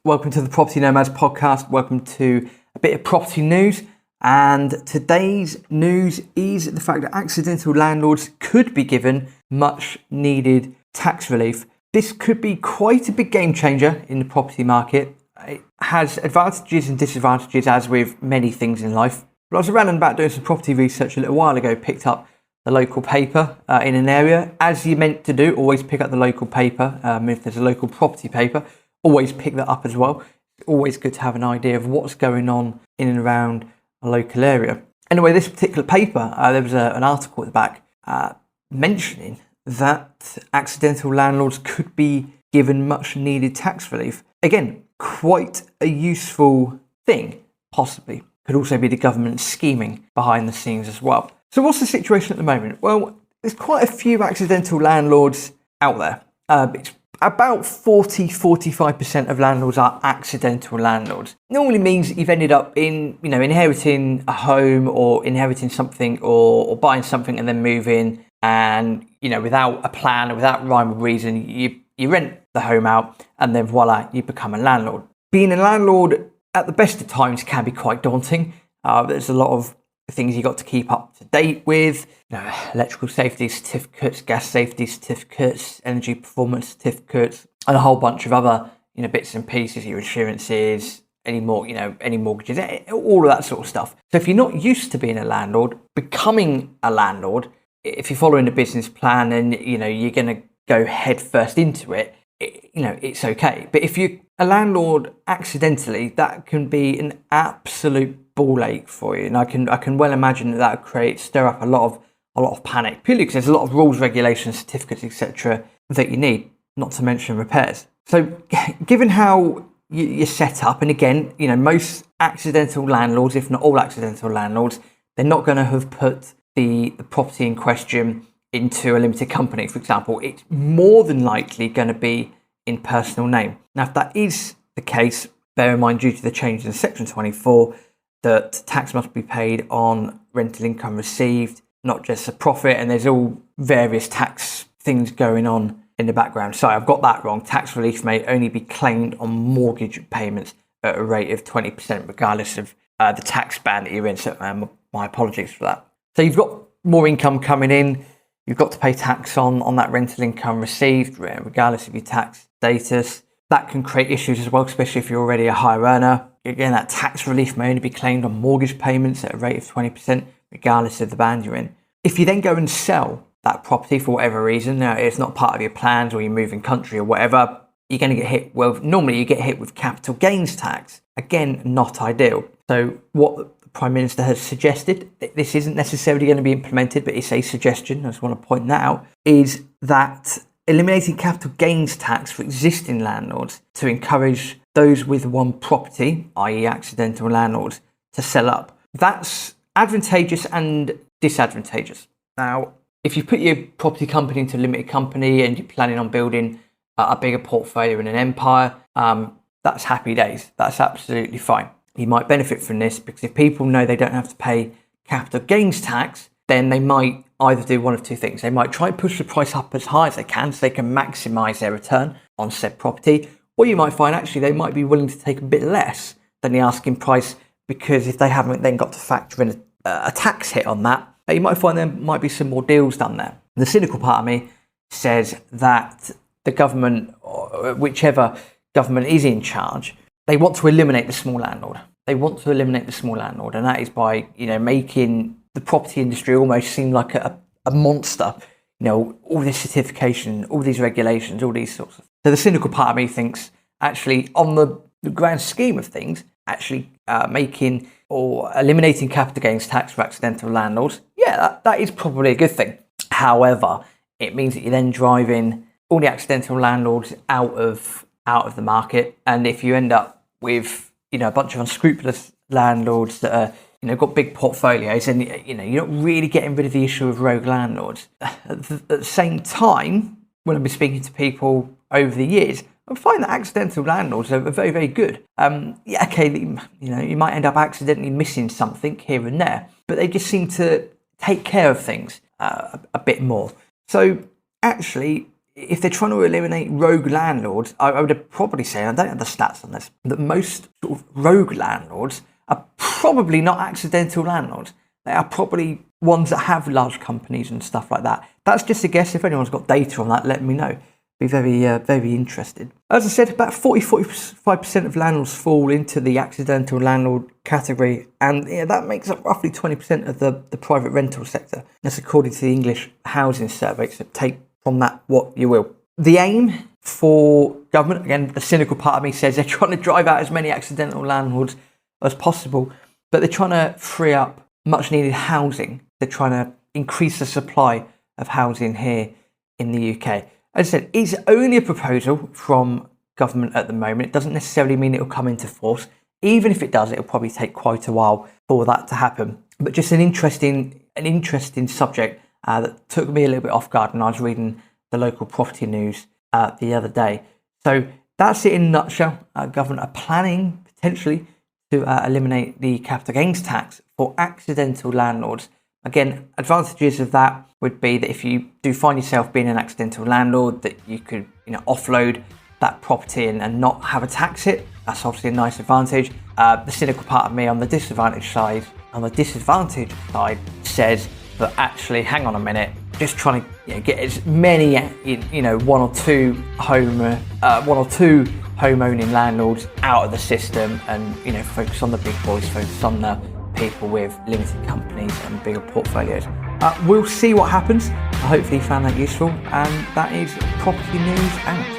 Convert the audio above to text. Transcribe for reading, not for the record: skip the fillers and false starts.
Welcome to the Property Nomads Podcast. Welcome to a bit of property news. And today's news is the fact that accidental landlords could be given much needed tax relief. This could be quite a big game changer in the property market. It has advantages and disadvantages, as with many things in life. But I was around and about doing some property research a little while ago, picked up the local paper in an area. As you're meant to do, always pick up the local paper. If there's a local property paper, always pick that up as well. It's always good to have an idea of what's going on in and around a local area. Anyway, this particular paper, there was an article at the back mentioning that accidental landlords could be given much needed tax relief. Again, quite a useful thing, possibly. Could also be the government scheming behind the scenes as well. So what's the situation at the moment? Well, there's quite a few accidental landlords out there. It's about 40-45% of landlords are accidental landlords. Normally means that you've ended up inheriting a home or inheriting something or buying something and then moving, and without a plan or without rhyme or reason, you rent the home out and then voila, you become a landlord. Being a landlord at the best of times can be quite daunting. There's a lot of things you got to keep up to date with, electrical safety certificates, gas safety certificates, energy performance certificates, and a whole bunch of other bits and pieces, your insurances, any mortgages, all of that sort of stuff. So if you're not used to being a landlord, becoming a landlord, if you're following a business plan and you're going to go head first into it, it's okay. But if you're a landlord accidentally, that can be an absolute ball ache for you, and I can well imagine that would stir up a lot of panic, purely because there's a lot of rules, regulations, certificates, etc. that you need, not to mention repairs. So given how you're set up, and again, most accidental landlords, if not all accidental landlords, they're not going to have put the property in question into a limited company, for example. It's more than likely going to be in personal name. Now, if that is the case, bear in mind, due to the change in Section 24, that tax must be paid on rental income received, not just a profit, and there's all various tax things going on in the background. Sorry, I've got that wrong. Tax relief may only be claimed on mortgage payments at a rate of 20%, regardless of the tax band that you're in. So my apologies for that. So you've got more income coming in, you've got to pay tax on that rental income received, regardless of your tax status. That can create issues as well, especially if you're already a high earner. Again, that tax relief may only be claimed on mortgage payments at a rate of 20%, regardless of the band you're in. If you then go and sell that property for whatever reason, now it's not part of your plans or you're moving country or whatever, you're going to get hit. Well, normally you get hit with capital gains tax. Again, not ideal. So what the Prime Minister has suggested, this isn't necessarily going to be implemented, but it's a suggestion, I just want to point that out, is that eliminating capital gains tax for existing landlords to encourage those with one property, i.e. accidental landlords, to sell up. That's advantageous and disadvantageous. Now, if you put your property company into a limited company and you're planning on building a bigger portfolio in an empire, that's happy days. That's absolutely fine. You might benefit from this because if people know they don't have to pay capital gains tax, then they might either do one of two things. They might try and push the price up as high as they can so they can maximise their return on said property, or you might find actually they might be willing to take a bit less than the asking price, because if they haven't then got to factor in a tax hit on that, you might find there might be some more deals done there. The cynical part of me says that the government, or whichever government is in charge, they want to eliminate the small landlord. They want to eliminate the small landlord, and that is by making the property industry almost seem like a monster. All this certification, all these regulations, all these sorts of. So the cynical part of me thinks actually on the grand scheme of things, actually making or eliminating capital gains tax for accidental landlords, that is probably a good thing. However, it means that you're then driving all the accidental landlords out of the market, and if you end up with a bunch of unscrupulous landlords that are got big portfolios, and you're not really getting rid of the issue of rogue landlords. At the same time, when I've been speaking to people over the years, I find that accidental landlords are very, very good. You might end up accidentally missing something here and there, but they just seem to take care of things a bit more. So actually, if they're trying to eliminate rogue landlords, I would probably say, and I don't have the stats on this, that most sort of rogue landlords are probably not accidental landlords. They are probably ones that have large companies and stuff like that. That's just a guess. If anyone's got data on that, let me know. Be very interested. As I said, about 45% of landlords fall into the accidental landlord category, and that makes up roughly 20% of the private rental sector. That's according to the English Housing Survey, so take from that what you will. The aim for government, again, the cynical part of me says they're trying to drive out as many accidental landlords as possible, but they're trying to free up much needed housing. They're trying to increase the supply of housing here in the UK. As I said, it's only a proposal from government at the moment. It doesn't necessarily mean it will come into force. Even if it does, it'll probably take quite a while for that to happen. But just an interesting subject that took me a little bit off guard when I was reading the local property news the other day. So that's it in a nutshell. Government are planning potentially to eliminate the capital gains tax for accidental landlords. Again, advantages of that would be that if you do find yourself being an accidental landlord, that you could offload that property and not have a tax hit. That's obviously a nice advantage. The cynical part of me on the disadvantage side says that actually, hang on a minute, just trying to get as many one or two home owning landlords out of the system, and focus on the big boys, focus on the people with limited companies and bigger portfolios. We'll see what happens. I hopefully you found that useful, and that is property news out.